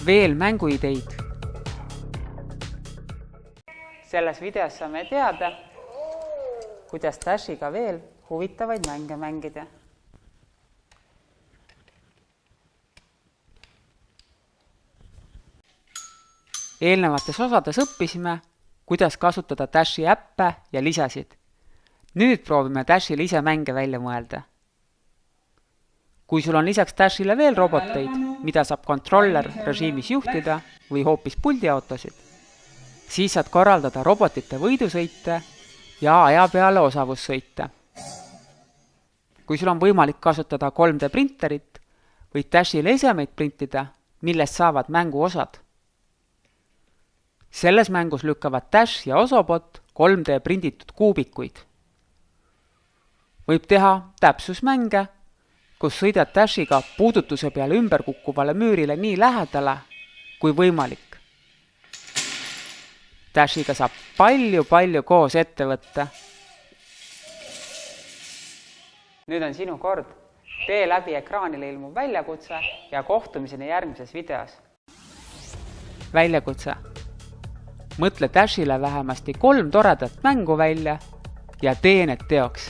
Veel mänguideid. Selles videos saame teada, kuidas Dashiga veel huvitavaid mänge mängida. Eelnevates osades õppisime, kuidas kasutada Dashi äppe ja lisasid. Nüüd proovime Dashile ise mänge välja mõelda. Kui sul on lisaks Dashile veel roboteid, mida saab kontroller režiimis juhtida või hoopis puldiautosid, siis saad korraldada robotite võidusõite ja aja peale osavussõite. Kui sul on võimalik kasutada 3D printerit, võid Dashile esemeid printida, millest saavad mängu osad. Selles mängus lükkavad Dash ja Osobot 3D prinditud kuubikuid. Võib teha täpsusmänge, kus sõidad Dashiga puudutuse peale ümber kukkuvale müürile nii lähedale kui võimalik. Dashiga saab palju koos ette võtta. Nüüd on sinu kord. Tee läbi ekraanile ilmuv väljakutse ja kohtumiseni järgmises videos. Väljakutse. Mõtle Dashile vähemasti 3 toredat mängu välja ja tee need teoks.